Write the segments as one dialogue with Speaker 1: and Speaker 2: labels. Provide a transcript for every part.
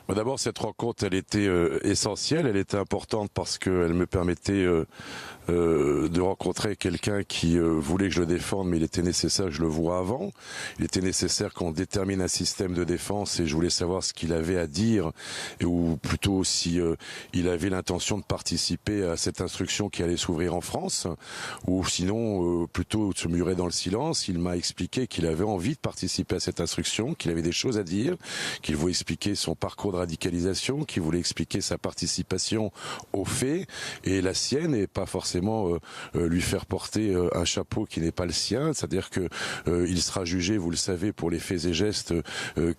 Speaker 1: D'abord, cette rencontre, elle était essentielle, elle était importante parce qu'elle me permettait de rencontrer quelqu'un qui voulait que je le défende, mais il était nécessaire que je le voie avant. Il était nécessaire qu'on détermine un système de défense et je voulais savoir ce qu'il avait à dire, ou plutôt si il avait l'intention de participer à cette instruction qui allait s'ouvrir en France, ou sinon plutôt de se murer dans le silence. Il m'a expliqué qu'il avait envie de participer à cette instruction, qu'il avait des choses à dire, qu'il voulait expliquer son parcours de radicalisation, qu'il voulait expliquer sa participation aux faits et la sienne, et pas forcément lui faire porter un chapeau qui n'est pas le sien. C'est-à-dire que il sera jugé, vous le savez, pour les faits et gestes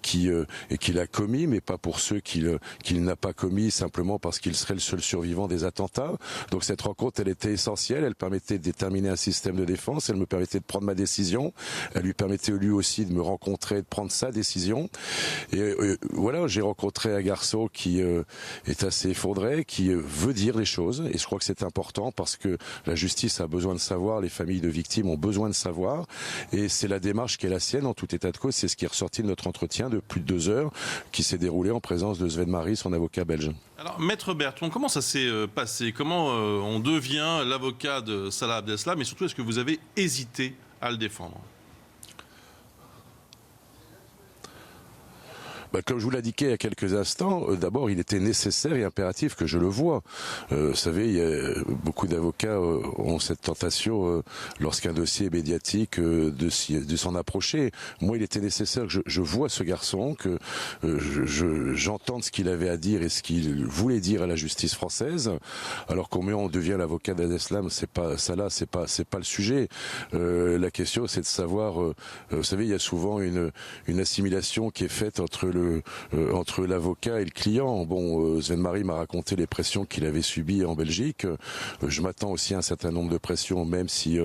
Speaker 1: qu'il a commis, mais pas pour ceux qu'il n'a pas commis simplement parce qu'il serait le seul survivant des attentats. Donc cette rencontre, elle était essentielle, elle permettait de déterminer un système de défense, elle me permettait de prendre ma décision, elle lui permettait lui aussi de me rencontrer, de prendre sa décision. Et voilà, j'ai rencontré un garçon qui est assez effondré, qui veut dire les choses, et je crois que c'est important parce que la justice a besoin de savoir, les familles de victimes ont besoin de savoir, et c'est la démarche qui est la sienne en tout état de cause. C'est ce qui est ressorti de notre entretien de plus de 2 heures qui s'est déroulé en présence de Sven Marie, son avocat belge.
Speaker 2: Alors, Maître Berton, comment ça s'est passé? Comment on devient l'avocat de Salah Abdeslam, et surtout, est-ce que vous avez hésité à le défendre?
Speaker 1: Comme je vous l'indiquais il y a quelques instants, d'abord il était nécessaire et impératif que je le voie. Vous savez, beaucoup d'avocats ont cette tentation, lorsqu'un dossier est médiatique, de s'en approcher. Moi, il était nécessaire que je voie ce garçon, que j'entende ce qu'il avait à dire et ce qu'il voulait dire à la justice française. Alors combien on devient l'avocat d'Abdeslam, c'est pas ça là, c'est pas le sujet. La question, c'est de savoir. Vous savez, il y a souvent une assimilation qui est faite entre l'avocat et le client. Bon, Sven Marie m'a raconté les pressions qu'il avait subies en Belgique. Je m'attends aussi à un certain nombre de pressions, même si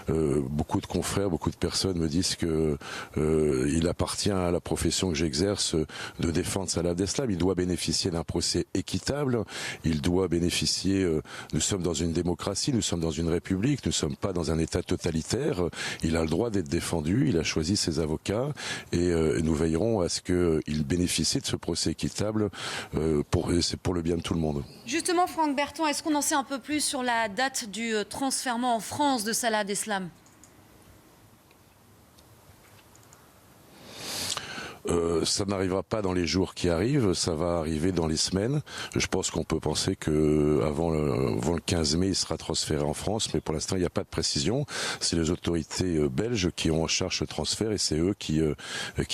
Speaker 1: beaucoup de confrères, beaucoup de personnes me disent que il appartient à la profession que j'exerce de défendre Salah Abdeslam. Il doit bénéficier d'un procès équitable. Il doit bénéficier. Nous sommes dans une démocratie, nous sommes dans une république, nous ne sommes pas dans un État totalitaire. Il a le droit d'être défendu. Il a choisi ses avocats et nous veillerons à ce qu'il bénéficier de ce procès équitable, c'est pour le bien de tout le monde.
Speaker 3: Justement, Franck Berton, est-ce qu'on en sait un peu plus sur la date du transfèrement en France de Salah Abdeslam?
Speaker 1: Ça n'arrivera pas dans les jours qui arrivent, ça va arriver dans les semaines. Je pense qu'on peut penser que avant le 15 mai, il sera transféré en France, mais pour l'instant, il n'y a pas de précision. C'est les autorités belges qui ont en charge ce transfert et c'est eux qui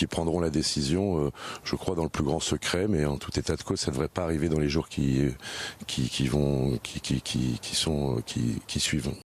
Speaker 1: prendront la décision, je crois, dans le plus grand secret, mais en tout état de cause, ça ne devrait pas arriver dans les jours qui suivent.